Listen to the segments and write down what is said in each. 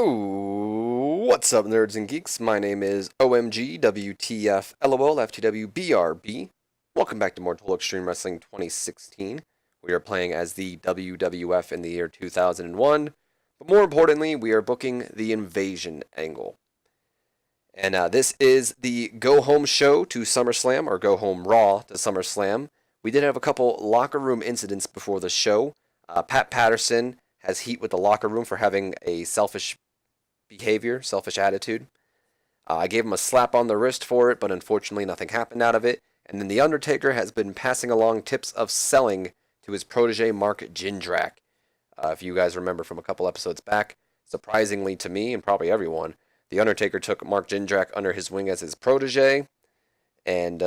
Oh, what's up, nerds and geeks? My name is OMG WTF LOL FTW BRB. Welcome back to Mortal Extreme Wrestling 2016. We are playing as the WWF in the year 2001, but more importantly, we are booking the Invasion angle. And this is the go home show to SummerSlam, or go home Raw to SummerSlam. We did have a couple locker room incidents before the show. Pat Patterson has heat with the locker room for having a selfish behavior, selfish attitude. I gave him a slap on the wrist for it, but unfortunately nothing happened out of it. And then The Undertaker has been passing along tips of selling to his protege, Mark Jindrak. If you guys remember from a couple episodes back, surprisingly to me and probably everyone, The Undertaker took Mark Jindrak under his wing as his protege, and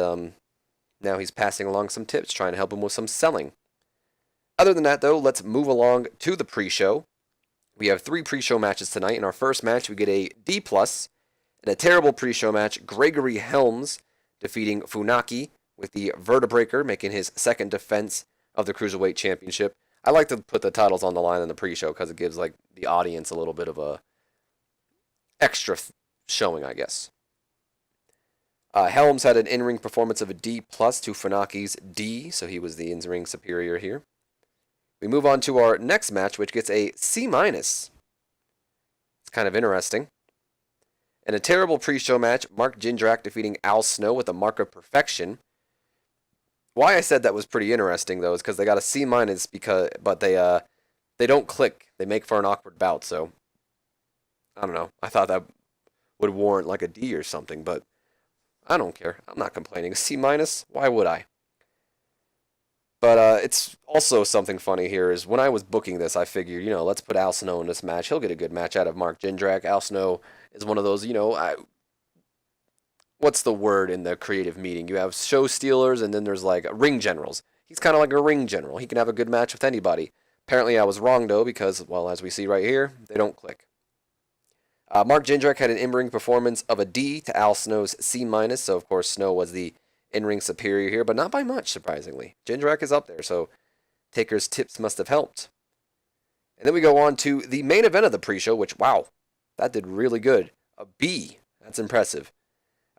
now he's passing along some tips, trying to help him with some selling. Other than that, though, let's move along to the pre-show. We have 3 pre-show matches tonight. In our first match, we get a D+. In a terrible pre-show match, Gregory Helms defeating Funaki with the Vertebreaker, making his second defense of the Cruiserweight Championship. I like to put the titles on the line in the pre-show because it gives the audience a little bit of a extra showing, I guess. Helms had an in-ring performance of a D+ to Funaki's D, so he was the in-ring superior here. We move on to our next match, which gets a C-. It's kind of interesting. In a terrible pre-show match, Mark Jindrak defeating Al Snow with a mark of perfection. Why I said that was pretty interesting, though, is because they got a C-, but they don't click. They make for an awkward bout, so I don't know. I thought that would warrant like a D or something, but I don't care. I'm not complaining. A C-, why would I? But it's also something funny here is when I was booking this, I figured, let's put Al Snow in this match. He'll get a good match out of Mark Jindrak. Al Snow is one of those, what's the word in the creative meeting? You have show stealers and then there's like ring generals. He's kind of like a ring general. He can have a good match with anybody. Apparently I was wrong, though, because, well, as we see right here, they don't click. Mark Jindrak had an in-ring performance of a D to Al Snow's C-, so of course Snow was the in-ring superior here, but not by much, surprisingly. Jindrak is up there, so Taker's tips must have helped. And then we go on to the main event of the pre-show, which, wow, that did really good. A B. That's impressive.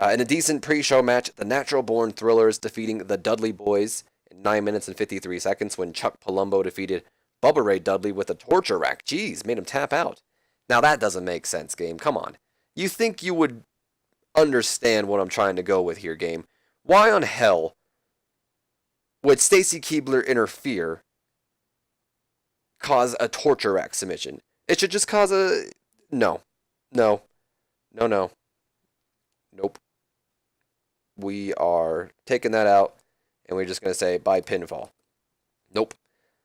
In a decent pre-show match, the Natural Born Thrillers defeating the Dudley Boys in 9 minutes and 53 seconds when Chuck Palumbo defeated Bubba Ray Dudley with a torture rack. Jeez, made him tap out. Now that doesn't make sense, game. Come on. You think you would understand what I'm trying to go with here, game. Why on hell would Stacy Keibler interfere, cause a torture rack submission? It should just cause a... No. Nope. We are taking that out, and we're just going to say by pinfall. Nope.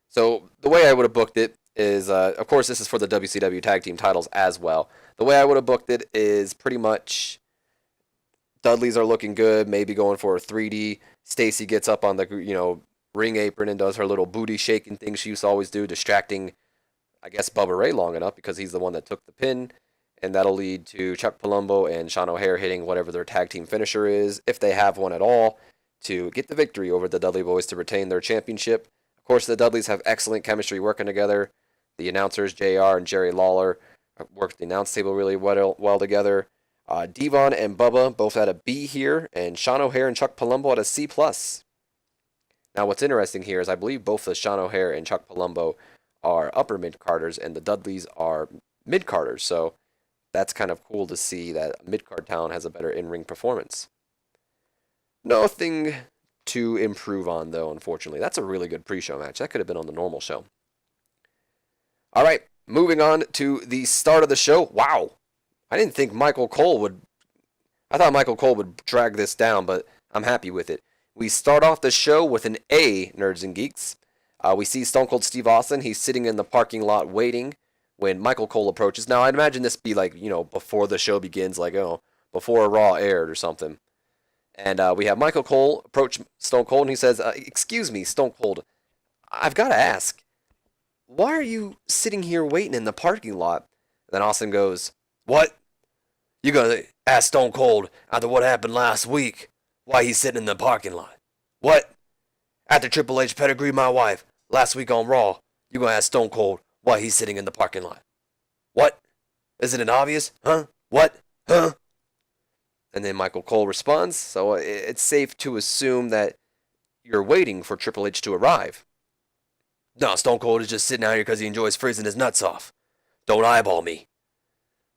So the way I would have booked it is, of course, this is for the WCW Tag Team titles as well. The way I would have booked it is pretty much Dudleys are looking good, maybe going for a 3D. Stacy gets up on the, ring apron and does her little booty shaking thing she used to always do, distracting, I guess, Bubba Ray long enough because he's the one that took the pin. And that'll lead to Chuck Palumbo and Sean O'Haire hitting whatever their tag team finisher is, if they have one at all, to get the victory over the Dudley Boys to retain their championship. Of course, the Dudleys have excellent chemistry working together. The announcers, JR and Jerry Lawler, work the announce table really well together. Devon and Bubba both had a B here, and Sean O'Haire and Chuck Palumbo had a C+. Now, what's interesting here is I believe both the Sean O'Haire and Chuck Palumbo are upper mid-carders, and the Dudleys are mid-carders, so that's kind of cool to see that a mid-card talent has a better in-ring performance. Nothing to improve on, though, unfortunately. That's a really good pre-show match. That could have been on the normal show. All right, moving on to the start of the show. Wow. I didn't think Michael Cole would... I thought Michael Cole would drag this down, but I'm happy with it. We start off the show with an A, Nerds and Geeks. We see Stone Cold Steve Austin. He's sitting in the parking lot waiting when Michael Cole approaches. Now, I'd imagine this be before the show begins, before Raw aired or something. And we have Michael Cole approach Stone Cold, and he says, excuse me, Stone Cold, I've got to ask, why are you sitting here waiting in the parking lot? And then Austin goes, what? You gonna ask Stone Cold after what happened last week why he's sitting in the parking lot? What? After Triple H pedigree my wife last week on Raw, you gonna ask Stone Cold why he's sitting in the parking lot? What? Isn't it obvious? Huh? What? Huh? And then Michael Cole responds, so it's safe to assume that you're waiting for Triple H to arrive. No, Stone Cold is just sitting out here because he enjoys freezing his nuts off. Don't eyeball me.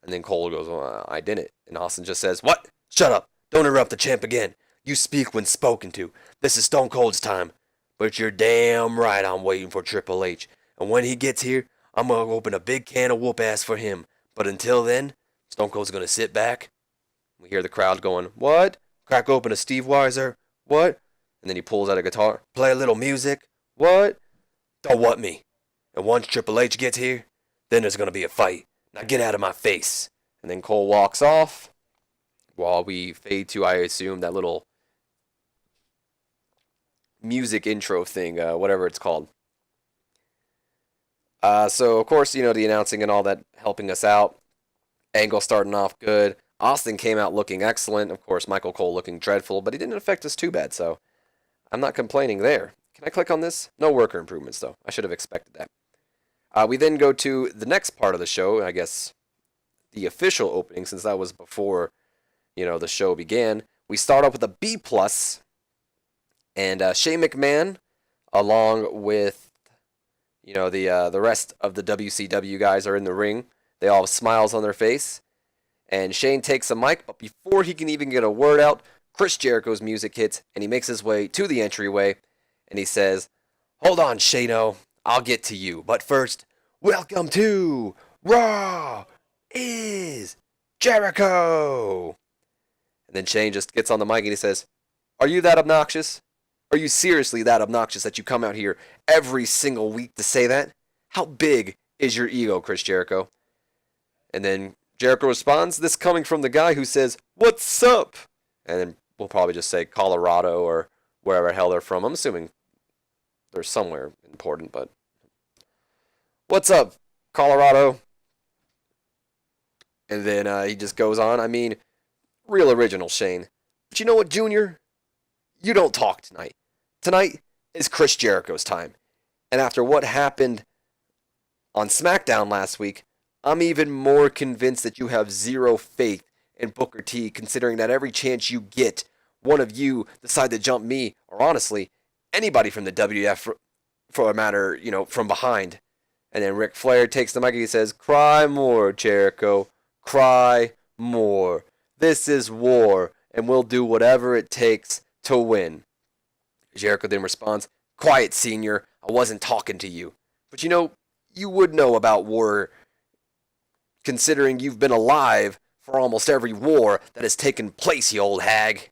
And then Cole goes, well, I didn't. And Austin just says, what? Shut up. Don't interrupt the champ again. You speak when spoken to. This is Stone Cold's time. But you're damn right I'm waiting for Triple H. And when he gets here, I'm going to open a big can of whoop ass for him. But until then, Stone Cold's going to sit back. We hear the crowd going, what? Crack open a Steve Weiser. What? And then he pulls out a guitar. Play a little music. What? Don't what me. And once Triple H gets here, then there's going to be a fight. Now get out of my face. And then Cole walks off while we fade to, I assume, that little music intro thing, whatever it's called. So, of course, you know, the announcing and all that helping us out. Angle starting off good. Austin came out looking excellent. Of course, Michael Cole looking dreadful, but he didn't affect us too bad, so I'm not complaining there. Can I click on this? No worker improvements, though. I should have expected that. We then go to the next part of the show, I guess the official opening, since that was before, you know, the show began. We start off with a B+, and Shane McMahon, along with, you know, the rest of the WCW guys are in the ring. They all have smiles on their face. And Shane takes a mic, but before he can even get a word out, Chris Jericho's music hits, and he makes his way to the entryway, and he says, hold on, Shane-O, I'll get to you. But first, welcome to Raw is Jericho. And then Shane just gets on the mic and he says, are you that obnoxious? Are you seriously that obnoxious that you come out here every single week to say that? How big is your ego, Chris Jericho? And then Jericho responds, this coming from the guy who says, what's up? And then we'll probably just say Colorado or wherever the hell they're from. I'm assuming they're somewhere important, but what's up, Colorado? And then he just goes on. I mean, real original, Shane. But you know what, Junior? You don't talk tonight. Tonight is Chris Jericho's time. And after what happened on SmackDown last week, I'm even more convinced that you have zero faith in Booker T, considering that every chance you get, one of you decide to jump me, or honestly, anybody from the WWF for a matter, you know, from behind. And then Ric Flair takes the mic and he says, cry more, Jericho. Cry more. This is war, and we'll do whatever it takes to win. Jericho then responds, quiet, senior. I wasn't talking to you. But you know, you would know about war, considering you've been alive for almost every war that has taken place, you old hag.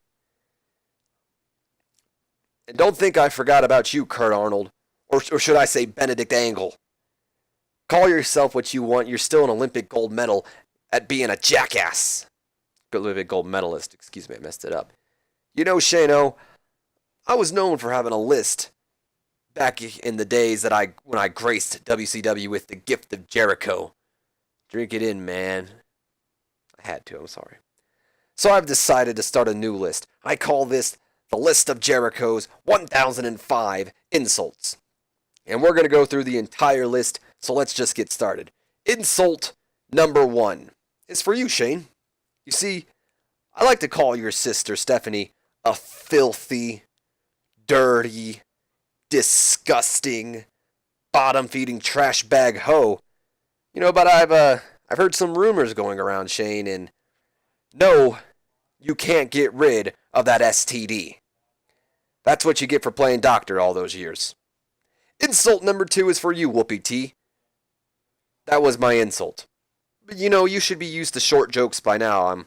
And don't think I forgot about you, Kurt Arnold. Or should I say Benedict Angle. Call yourself what you want, you're still an Olympic gold medal at being a jackass. Olympic gold medalist, excuse me, I messed it up. You know, Shane-O, I was known for having a list back in the days that when I graced WCW with the gift of Jericho. Drink it in, man. I had to, I'm sorry. So I've decided to start a new list. I call this the list of Jericho's 1005 insults. And we're going to go through the entire list, so let's just get started. Insult number 1 is for you, Shane. You see, I like to call your sister, Stephanie, a filthy, dirty, disgusting, bottom-feeding trash bag hoe. You know, but I've heard some rumors going around, Shane, and no, you can't get rid of that STD. That's what you get for playing doctor all those years. Insult number 2 is for you, Whoopi T. That was my insult. But you know, you should be used to short jokes by now.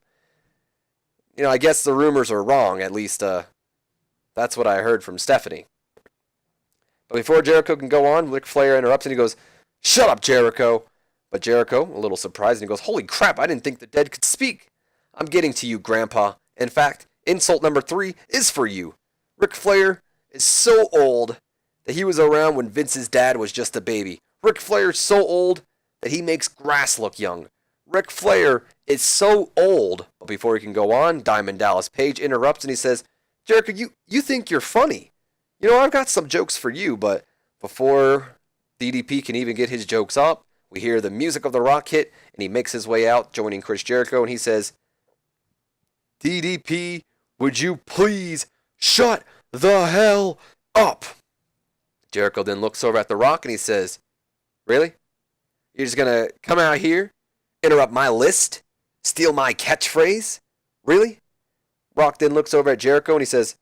I guess the rumors are wrong, at least, that's what I heard from Stephanie. But before Jericho can go on, Ric Flair interrupts and he goes, shut up, Jericho. But Jericho, a little surprised, and he goes, holy crap, I didn't think the dead could speak. I'm getting to you, Grandpa. In fact, insult number 3 is for you. Ric Flair is so old that he was around when Vince's dad was just a baby. Ric Flair is so old that he makes grass look young. Ric Flair is so old. But before he can go on, Diamond Dallas Page interrupts and he says, Jericho, you think you're funny. You know, I've got some jokes for you, but before DDP can even get his jokes up, We hear the music of The Rock hit, and he makes his way out, joining Chris Jericho, and he says, DDP, would you please shut the hell up? Jericho then looks over at The Rock, and he says, really? You're just going to come out here, interrupt my list, steal my catchphrase? Really? Rock then looks over at Jericho, and he says,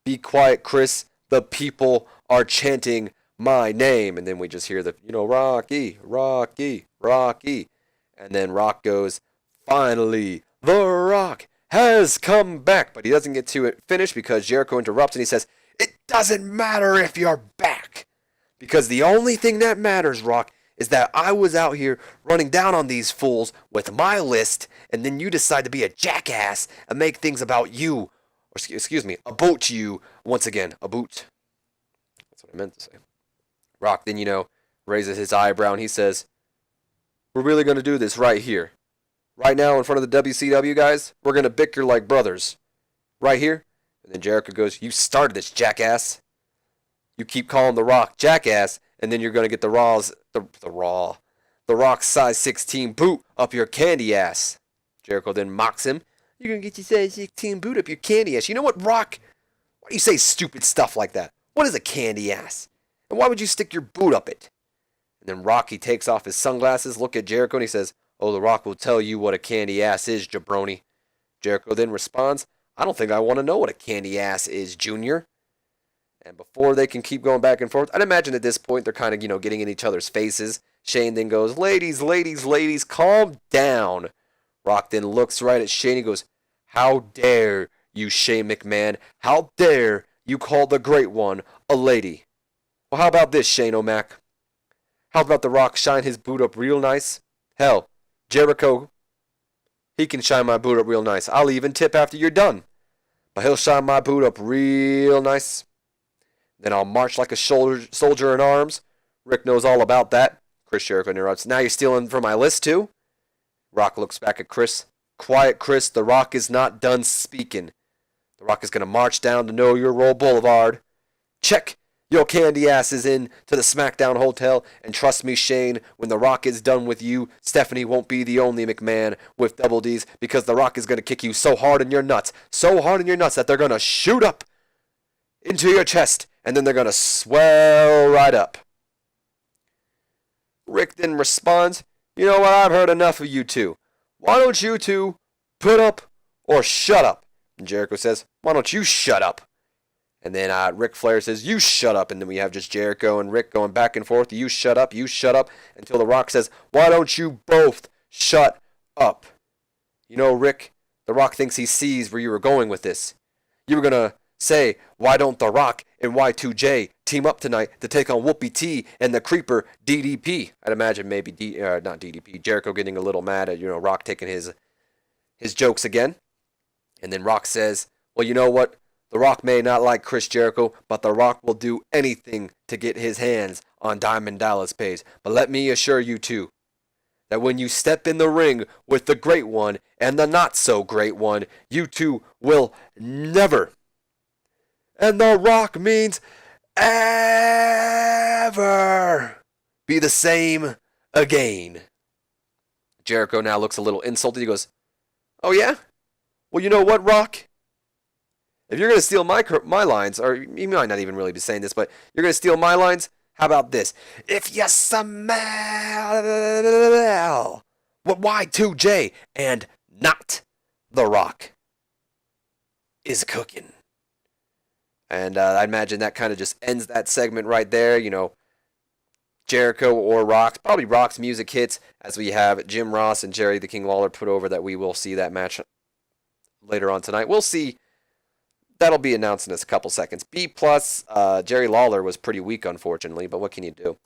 be quiet, Chris. The people are chanting my name. And then we just hear the, Rocky, Rocky, Rocky. And then Rock goes, finally, The Rock has come back. But he doesn't get to it finish because Jericho interrupts and he says, it doesn't matter if you're back. Because the only thing that matters, Rock, is that I was out here running down on these fools with my list, and then you decide to be a jackass and make things about you. Or excuse me, about you once again. About. That's what I meant to say. Rock then, raises his eyebrow and he says, we're really going to do this right here. Right now in front of the WCW guys, we're going to bicker like brothers. Right here. And then Jericho goes, you started this, jackass. You keep calling The Rock jackass, and then you're going to get the Rock size 16 boot up your candy ass. Jericho then mocks him. You're going to get your size 16 boot up your candy ass. You know what, Rock? Why do you say stupid stuff like that? What is a candy ass? And why would you stick your boot up it? And then Rocky takes off his sunglasses, look at Jericho, and he says, oh, The Rock will tell you what a candy ass is, jabroni. Jericho then responds, I don't think I want to know what a candy ass is, Junior. And before they can keep going back and forth, I'd imagine at this point they're kind of, getting in each other's faces. Shane then goes, ladies, ladies, ladies, calm down. Rock then looks right at Shane and goes, how dare you, Shane McMahon? How dare you call the Great One a lady? Well, how about this, Shane O'Mac? How about The Rock shine his boot up real nice? Hell, Jericho, he can shine my boot up real nice. I'll even tip after you're done. But he'll shine my boot up real nice. Then I'll march like a soldier in arms. Rick knows all about that. Chris Jericho interrupts. Now you're stealing from my list too? Rock looks back at Chris. Quiet, Chris. The Rock is not done speaking. The Rock is going to march down to Know Your Role Boulevard. Check your candy asses in to the SmackDown Hotel. And trust me, Shane, when The Rock is done with you, Stephanie won't be the only McMahon with double D's, because The Rock is going to kick you so hard in your nuts that they're going to shoot up into your chest, and then they're going to swell right up. Rick then responds, you know what, I've heard enough of you two. Why don't you two put up or shut up? And Jericho says, why don't you shut up? And then Ric Flair says, you shut up. And then we have just Jericho and Rick going back and forth. You shut up, until The Rock says, why don't you both shut up? Rick, The Rock thinks he sees where you were going with this. You were going to say, why don't The Rock and Y2J team up tonight to take on Whoopi T and the Creeper DDP? I'd imagine maybe not DDP. Jericho getting a little mad at Rock taking his jokes again. And then Rock says, well, you know what? The Rock may not like Chris Jericho, but The Rock will do anything to get his hands on Diamond Dallas Page. But let me assure you too, that when you step in the ring with the Great One and the Not So Great One, you two will never, and The Rock means ever, be the same again. Jericho now looks a little insulted. He goes, oh yeah? Well, you know what, Rock? If you're going to steal my lines, or you might not even really be saying this, but you're going to steal my lines, how about this? If you smell what Y2J and not The Rock is cooking. And I imagine that kind of just ends that segment right there. Jericho or Rock, probably Rock's music hits, as we have Jim Ross and Jerry the King Lawler put over that we will see that match later on tonight. We'll see. That'll be announced in a couple seconds. B+, Jerry Lawler was pretty weak, unfortunately, but what can you do?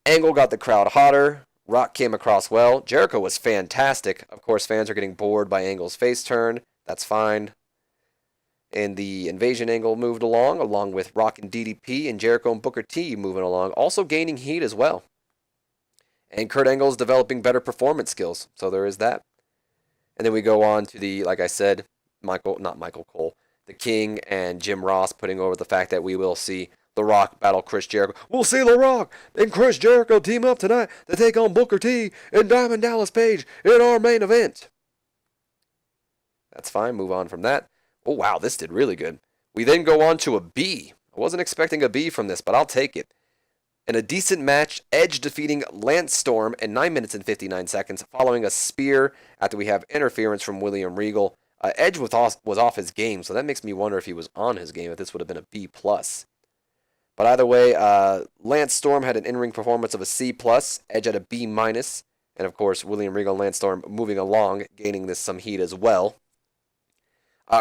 Angle got the crowd hotter. Rock came across well. Jericho was fantastic. Of course, fans are getting bored by Angle's face turn. That's fine. And the Invasion angle moved along with Rock and DDP, and Jericho and Booker T moving along, also gaining heat as well. And Kurt Angle's developing better performance skills, so there is that. And then we go on to the, like I said, Michael Cole, the King and Jim Ross putting over the fact that we will see The Rock battle Chris Jericho. We'll see The Rock and Chris Jericho team up tonight to take on Booker T and Diamond Dallas Page in our main event. That's fine. Move on from that. Oh, wow. This did really good. We then go on to a B. I wasn't expecting a B from this, but I'll take it. In a decent match, Edge defeating Lance Storm in 9 minutes and 59 seconds following a spear after we have interference from William Regal. Edge was off his game, so that makes me wonder if he was on his game, if this would have been a B+. But either way, Lance Storm had an in-ring performance of a C+, Edge had a B-, and of course, William Regal and Lance Storm moving along, gaining this some heat as well.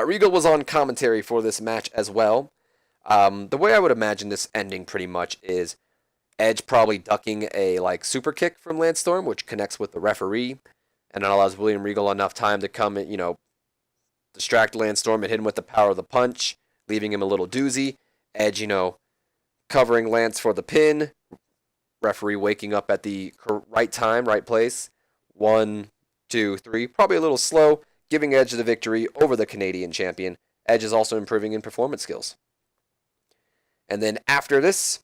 Regal was on commentary for this match as well. The way I would imagine this ending pretty much is Edge probably ducking a super kick from Lance Storm, which connects with the referee, and it allows William Regal enough time to come and, distract Lance Storm and hit him with the power of the punch, leaving him a little doozy. Edge, covering Lance for the pin. Referee waking up at the right time, right place. 1, 2, 3. Probably a little slow, giving Edge the victory over the Canadian champion. Edge is also improving in performance skills. And then after this,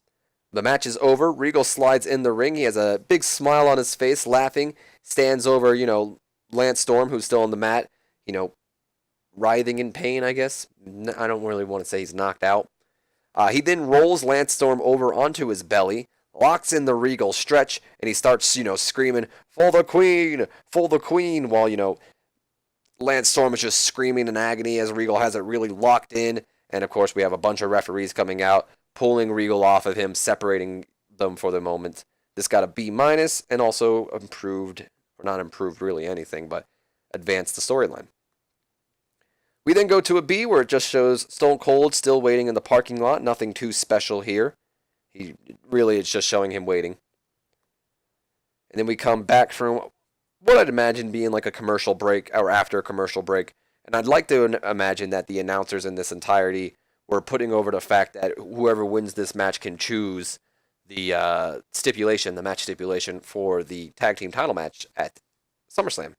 the match is over. Regal slides in the ring. He has a big smile on his face, laughing. Stands over, Lance Storm, who's still on the mat, writhing in pain, I guess. I don't really want to say he's knocked out. He then rolls Lance Storm over onto his belly, locks in the Regal stretch, and he starts, screaming, "For the Queen! For the Queen!" while, Lance Storm is just screaming in agony as Regal has it really locked in. And, of course, we have a bunch of referees coming out, pulling Regal off of him, separating them for the moment. This got a B- and also improved, or not improved really anything, but advanced the storyline. We then go to a B where it just shows Stone Cold still waiting in the parking lot. Nothing too special here. It's just showing him waiting. And then we come back from what I'd imagine being like a commercial break, or after a commercial break. And I'd like to imagine that the announcers in this entirety were putting over the fact that whoever wins this match can choose the match stipulation for the tag team title match at SummerSlam.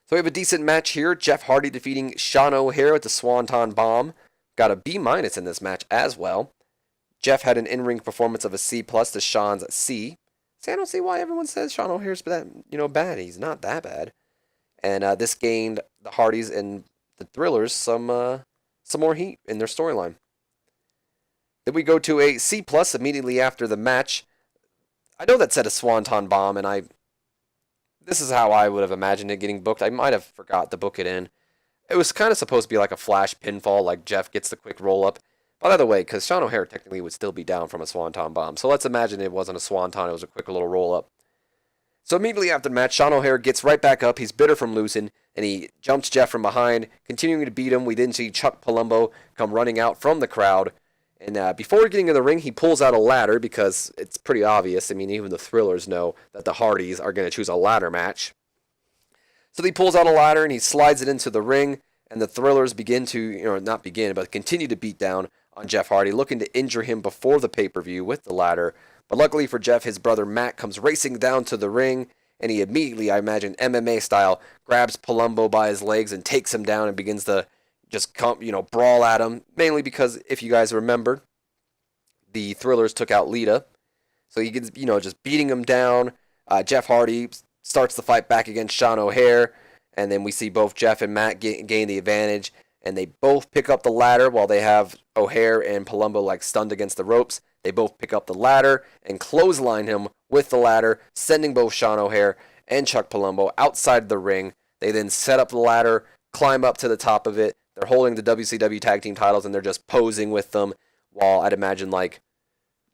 So we have a decent match here. Jeff Hardy defeating Sean O'Haire with the Swanton Bomb. Got a B- in this match as well. Jeff had an in-ring performance of a C+ to Sean's C. See, I don't see why everyone says Sean O'Haire's bad. He's not that bad. And this gained the Hardys and the Thrillers some more heat in their storyline. Then we go to a C+ immediately after the match. I know that said a Swanton Bomb, and this is how I would have imagined it getting booked. I might have forgot to book it in. It was kind of supposed to be like a flash pinfall, like Jeff gets the quick roll-up. By the way, because Sean O'Haire technically would still be down from a Swanton Bomb. So let's imagine it wasn't a Swanton, it was a quick little roll-up. So immediately after the match, Sean O'Haire gets right back up. He's bitter from losing, and he jumps Jeff from behind, continuing to beat him. We then see Chuck Palumbo come running out from the crowd. And before getting in the ring, he pulls out a ladder because it's pretty obvious. I mean, even the Thrillers know that the Hardys are going to choose a ladder match. So he pulls out a ladder and he slides it into the ring, and the Thrillers begin to, not begin, but continue to beat down on Jeff Hardy, looking to injure him before the pay-per-view with the ladder. But luckily for Jeff, his brother Matt comes racing down to the ring, and he immediately, I imagine MMA style, grabs Palumbo by his legs and takes him down and begins to just brawl at him. Mainly because, if you guys remember, the Thrillers took out Lita. So he gets, just beating him down. Jeff Hardy starts the fight back against Sean O'Haire, and then we see both Jeff and Matt gain the advantage, and they both pick up the ladder while they have O'Haire and Palumbo stunned against the ropes. They both pick up the ladder and clothesline him with the ladder, sending both Sean O'Haire and Chuck Palumbo outside the ring. They then set up the ladder, climb up to the top of it. They're holding the WCW tag team titles, and they're just posing with them, while I'd imagine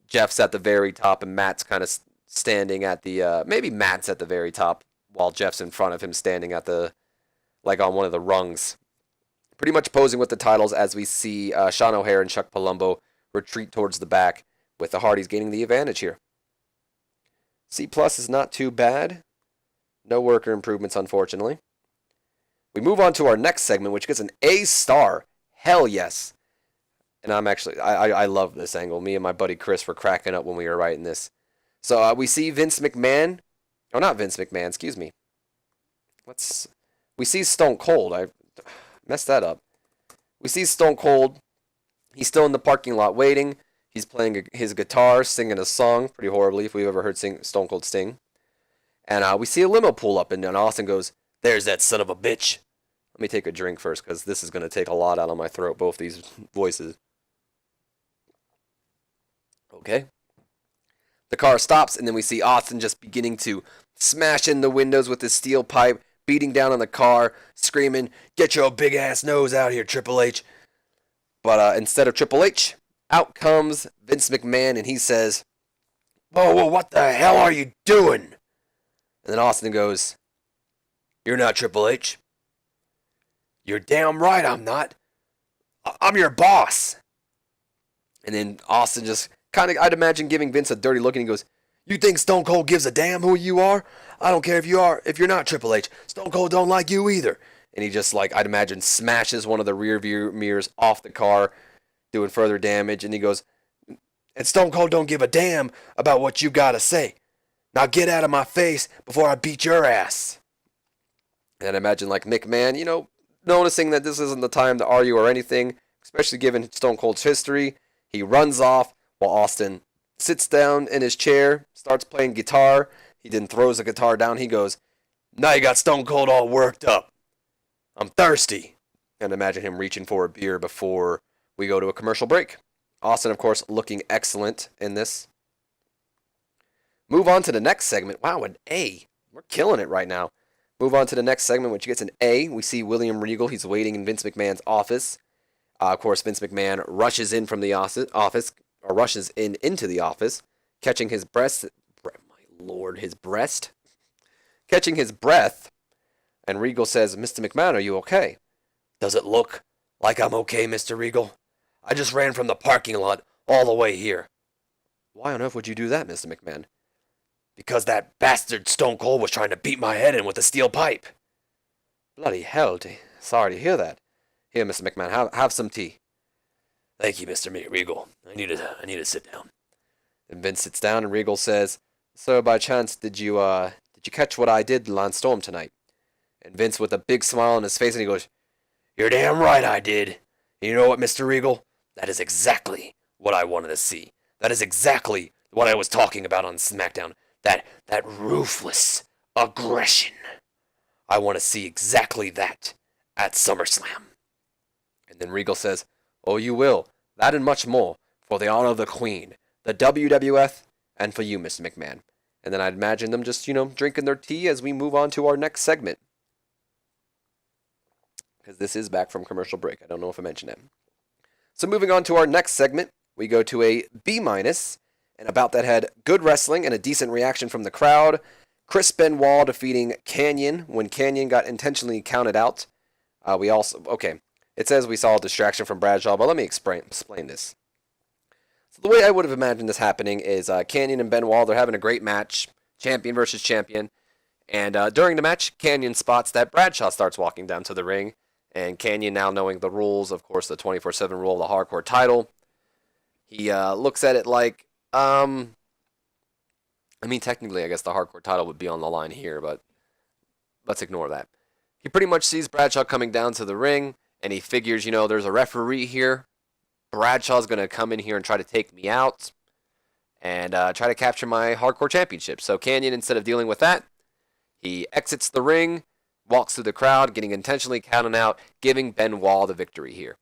Jeff's at the very top and Matt's kind of standing at the, maybe Matt's at the very top while Jeff's in front of him standing at the, on one of the rungs. Pretty much posing with the titles as we see Sean O'Haire and Chuck Palumbo retreat towards the back, with the Hardys gaining the advantage here. C+ is not too bad. No worker improvements, unfortunately. We move on to our next segment, which gets an A star. Hell yes. And I love this angle. Me and my buddy Chris were cracking up when we were writing this. So we see Vince McMahon. Oh, not Vince McMahon, excuse me. We see Stone Cold. I messed that up. We see Stone Cold. He's still in the parking lot waiting. He's playing his guitar, singing a song pretty horribly if we've ever heard Stone Cold sing. And we see a limo pull up, and Austin goes, "There's that son of a bitch." Let me take a drink first, because this is going to take a lot out of my throat, both these voices. Okay. The car stops, and then we see Austin just beginning to smash in the windows with his steel pipe, beating down on the car, screaming, "Get your big ass nose out here, Triple H." But instead of Triple H, out comes Vince McMahon, and he says, whoa, what the hell are you doing? And then Austin goes, "You're not Triple H." "You're damn right I'm not. I'm your boss." And then Austin just kind of, I'd imagine, giving Vince a dirty look, and he goes, "You think Stone Cold gives a damn who you are? I don't care if you're not Triple H. Stone Cold don't like you either." And he just, like, I'd imagine, smashes one of the rear view mirrors off the car, doing further damage. And he goes, "And Stone Cold don't give a damn about what you gotta say. Now get out of my face before I beat your ass." And I imagine, like, McMahon, noticing that this isn't the time to argue or anything, especially given Stone Cold's history, he runs off while Austin sits down in his chair, starts playing guitar. He then throws the guitar down. He goes, "Now you got Stone Cold all worked up. I'm thirsty." And imagine him reaching for a beer before we go to a commercial break. Austin, of course, looking excellent in this. Move on to the next segment. Wow, an A. We're killing it right now. Move on to the next segment, which gets an A. We see William Regal. He's waiting in Vince McMahon's office. Of course, Vince McMahon rushes in from the office, or rushes into the office, catching his breast. My lord, his breast. Catching his breath. And Regal says, "Mr. McMahon, are you okay?" "Does it look like I'm okay, Mr. Regal? I just ran from the parking lot all the way here." "Why on earth would you do that, Mr. McMahon?" "Because that bastard Stone Cold was trying to beat my head in with a steel pipe." "Bloody hell, sorry to hear that. Here, Mr. McMahon, have some tea." "Thank you, Mr. Regal. I need to sit down." And Vince sits down, and Regal says, "Sir, by chance, did you catch what I did Lance Storm tonight?" And Vince, with a big smile on his face, and he goes, "You're damn right I did. And you know what, Mr. Regal? That is exactly what I wanted to see. That is exactly what I was talking about on SmackDown. That ruthless aggression. I want to see exactly that at SummerSlam." And then Regal says, "Oh, you will. That and much more. For the honor of the Queen, the WWF, and for you, Mr. McMahon." And then I'd imagine them just, drinking their tea as we move on to our next segment. Because this is back from commercial break. I don't know if I mentioned it. So moving on to our next segment, we go to a B-, and about that had good wrestling and a decent reaction from the crowd. Chris Benoit defeating Kanyon when Kanyon got intentionally counted out. It says we saw a distraction from Bradshaw, but let me explain this. So the way I would have imagined this happening is Kanyon and Benoit, they're having a great match, champion versus champion. And during the match, Kanyon spots that Bradshaw starts walking down to the ring. And Kanyon, now knowing the rules, of course, the 24/7 rule of the hardcore title, he looks at it like, technically, I guess the hardcore title would be on the line here, but let's ignore that. He pretty much sees Bradshaw coming down to the ring, and he figures, there's a referee here. Bradshaw's going to come in here and try to take me out and try to capture my hardcore championship. So Kanyon, instead of dealing with that, he exits the ring, walks through the crowd, getting intentionally counted out, giving Benoit the victory here.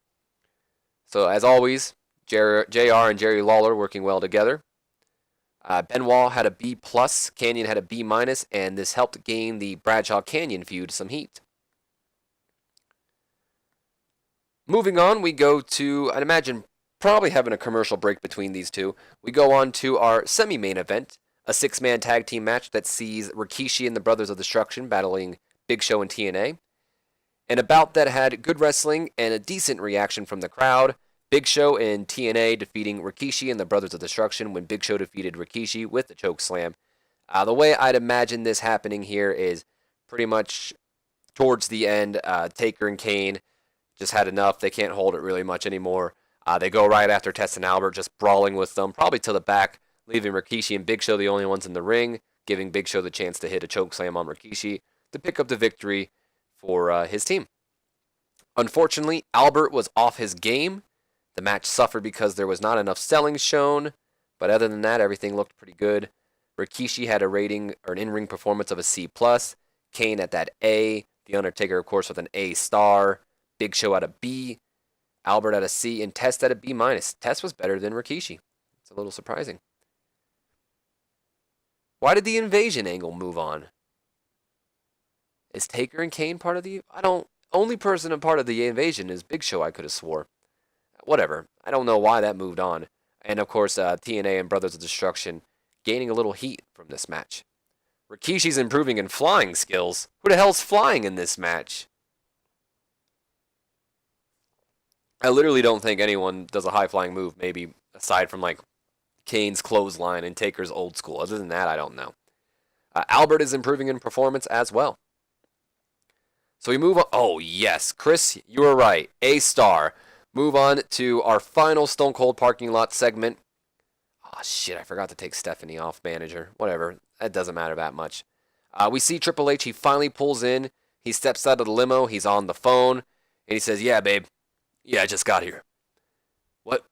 So as always, JR and Jerry Lawler working well together. Benoit had a B+, Kanyon had a B-, and this helped gain the Bradshaw-Kanyon feud some heat. Moving on, we go to, I'd imagine, probably having a commercial break between these two. We go on to our semi-main event, a 6-man tag team match that sees Rikishi and the Brothers of Destruction battling Big Show and TNA. And about that had good wrestling and a decent reaction from the crowd. Big Show and TNA defeating Rikishi and the Brothers of Destruction when Big Show defeated Rikishi with the choke slam. The way I'd imagine this happening here is pretty much towards the end, Taker and Kane just had enough. They can't hold it really much anymore. They go right after Tess and Albert, just brawling with them, probably to the back, leaving Rikishi and Big Show the only ones in the ring, giving Big Show the chance to hit a choke slam on Rikishi to pick up the victory for his team. Unfortunately, Albert was off his game. The match suffered because there was not enough selling shown, but other than that, everything looked pretty good. Rikishi had a rating or an in-ring performance of a C+. Kane at that A. The Undertaker, of course, with an A star. Big Show at a B. Albert at a C. And Test at a B-. Test was better than Rikishi. It's a little surprising. Why did the Invasion angle move on? Is Taker and Kane part of the... Only person a part of the Invasion is Big Show, I could have swore. Whatever. I don't know why that moved on. And, of course, TNA and Brothers of Destruction gaining a little heat from this match. Rikishi's improving in flying skills. Who the hell's flying in this match? I literally don't think anyone does a high-flying move, maybe aside from, like, Kane's clothesline and Taker's old school. Other than that, I don't know. Albert is improving in performance as well. So we move on. Oh, yes. Chris, you were right. A star. Move on to our final Stone Cold parking lot segment. Oh, shit. I forgot to take Stephanie off manager. Whatever. That doesn't matter that much. We see Triple H. He finally pulls in. He steps out of the limo. He's on the phone. And he says, yeah, babe. Yeah, I just got here. What?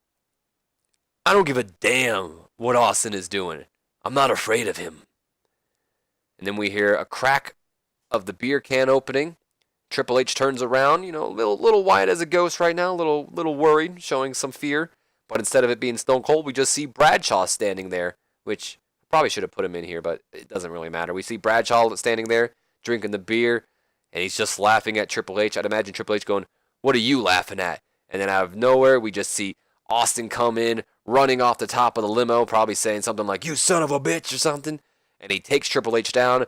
I don't give a damn what Austin is doing. I'm not afraid of him. And then we hear a crack of the beer can opening. Triple H turns around, you know, a little white as a ghost right now, a little worried, showing some fear. But instead of it being Stone Cold, we just see Bradshaw standing there, which I probably should have put him in here, but it doesn't really matter. We see Bradshaw standing there, drinking the beer, and he's just laughing at Triple H. I'd imagine Triple H going, what are you laughing at? And then out of nowhere, we just see Austin come in, running off the top of the limo, probably saying something like, you son of a bitch, or something. And he takes Triple H down,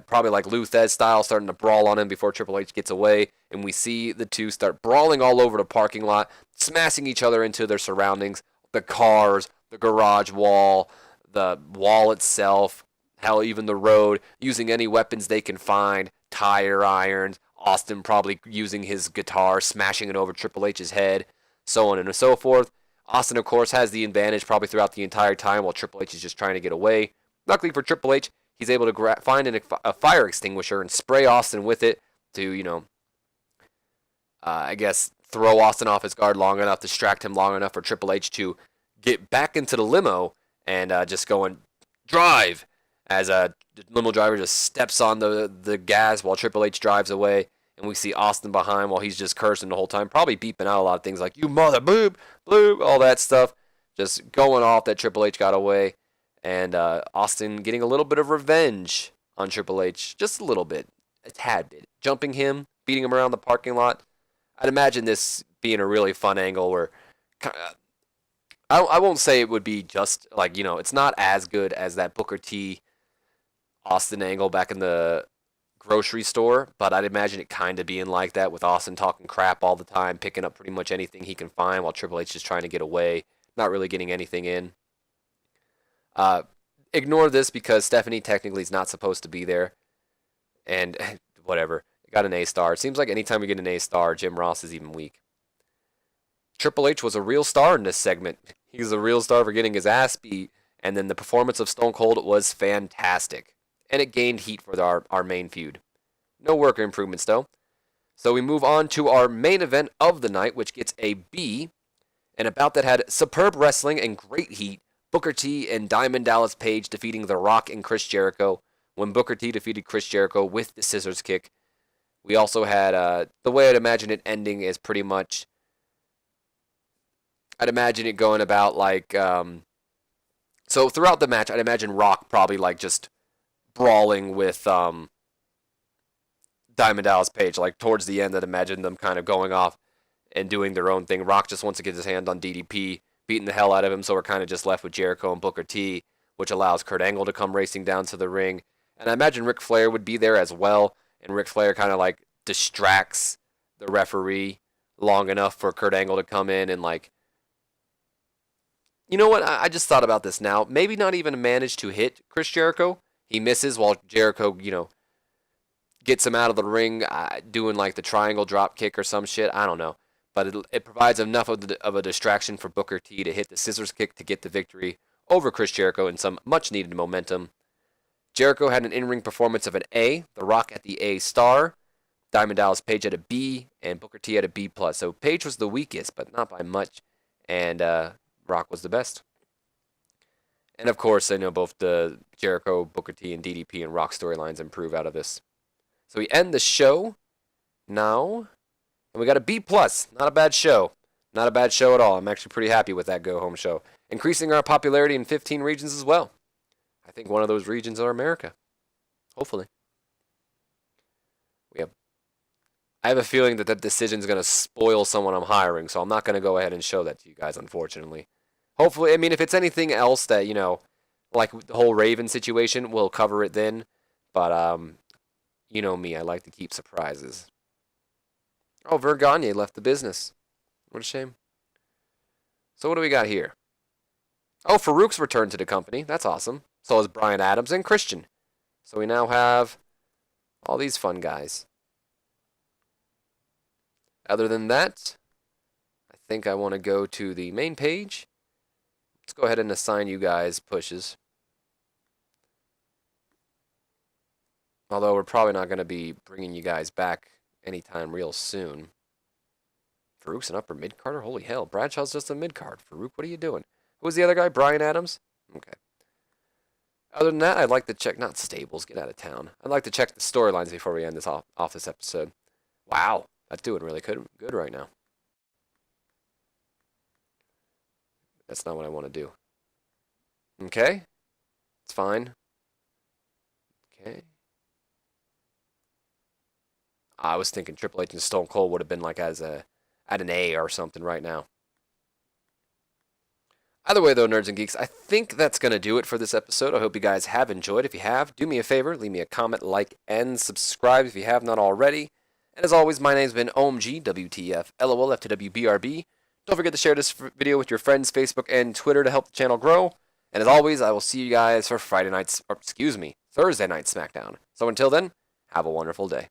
probably like Lou Thez style, starting to brawl on him before Triple H gets away. And we see the two start brawling all over the parking lot, smashing each other into their surroundings, the cars, the garage wall, the wall itself, hell, even the road, using any weapons they can find, tire irons, Austin probably using his guitar, smashing it over Triple H's head, so on and so forth. Austin, of course, has the advantage probably throughout the entire time while Triple H is just trying to get away. Luckily for Triple H, he's able to find a fire extinguisher and spray Austin with it to, you know, I guess, throw Austin off his guard long enough, distract him long enough for Triple H to get back into the limo and just go and drive as the limo driver just steps on the gas while Triple H drives away. And we see Austin behind while he's just cursing the whole time, probably beeping out a lot of things like, you mother, boob, bloob, all that stuff. Just going off that Triple H got away. And Austin getting a little bit of revenge on Triple H. Just a little bit. A tad bit. Jumping him, beating him around the parking lot. I'd imagine this being a really fun angle where... I won't say it would be just, like, you know, it's not as good as that Booker T Austin angle back in the grocery store, but I'd imagine it kind of being like that with Austin talking crap all the time, picking up pretty much anything he can find while Triple H is trying to get away, not really getting anything in. Ignore this because Stephanie technically is not supposed to be there, and whatever. Got an A star. It seems like anytime we get an A star, Jim Ross is even weak. Triple H was a real star in this segment. He was a real star for getting his ass beat, and then the performance of Stone Cold was fantastic. And it gained heat for our main feud. No worker improvements, though. So we move on to our main event of the night, which gets a B. And about that had superb wrestling and great heat. Booker T and Diamond Dallas Page defeating The Rock and Chris Jericho. When Booker T defeated Chris Jericho with the scissors kick. We also had, the way I'd imagine it ending is pretty much... I'd imagine it going about like... So throughout the match, I'd imagine Rock probably like just... brawling with Diamond Dallas Page. Like towards the end, I'd imagine them kind of going off and doing their own thing. Rock just wants to get his hand on DDP, beating the hell out of him, so we're kind of just left with Jericho and Booker T, which allows Kurt Angle to come racing down to the ring. And I imagine Ric Flair would be there as well, and Ric Flair kind of like distracts the referee long enough for Kurt Angle to come in and like... You know what? I just thought about this now. Maybe not even manage to hit Chris Jericho. He misses while Jericho, you know, gets him out of the ring doing like the triangle drop kick or some shit. I don't know. But it provides enough of a distraction for Booker T to hit the scissors kick to get the victory over Chris Jericho in some much needed momentum. Jericho had an in-ring performance of an A, The Rock at the A star, Diamond Dallas Page at a B, and Booker T at a B+. So Page was the weakest, but not by much. and Rock was the best. And of course, I know both the Jericho, Booker T, and DDP and Rock storylines improve out of this. So we end the show now, and we got a B plus. Not a bad show. Not a bad show at all. I'm actually pretty happy with that go home show. Increasing our popularity in 15 regions as well. I think one of those regions are America. Hopefully. I have a feeling that that decision is going to spoil someone I'm hiring, so I'm not going to go ahead and show that to you guys, unfortunately. Hopefully, I mean, if it's anything else that, like the whole Raven situation, we'll cover it then. But, you know me, I like to keep surprises. Oh, Vergagne left the business. What a shame. So what do we got here? Oh, Farouk's returned to the company. That's awesome. So is Brian Adams and Christian. So we now have all these fun guys. Other than that, I think I want to go to the main page. Let's go ahead and assign you guys pushes. Although we're probably not going to be bringing you guys back anytime real soon. Farouk's an upper mid-carder? Holy hell, Bradshaw's just a mid-card. Farouk, what are you doing? Who was the other guy? Brian Adams? Okay. Other than that, I'd like to check, not stables, get out of town. I'd like to check the storylines before we end this off this episode. Wow, that's doing really good right now. That's not what I want to do. Okay, it's fine. Okay. I was thinking Triple H and Stone Cold would have been like at an A or something right now. Either way, though, nerds and geeks, I think that's going to do it for this episode. I hope you guys have enjoyed. If you have, do me a favor, leave me a comment, like, and subscribe if you have not already. And as always, my name's been OMG, WTF, LOL, F2W, BRB. Don't forget to share this video with your friends, Facebook, and Twitter to help the channel grow. And as always, I will see you guys for Thursday night SmackDown. So until then, have a wonderful day.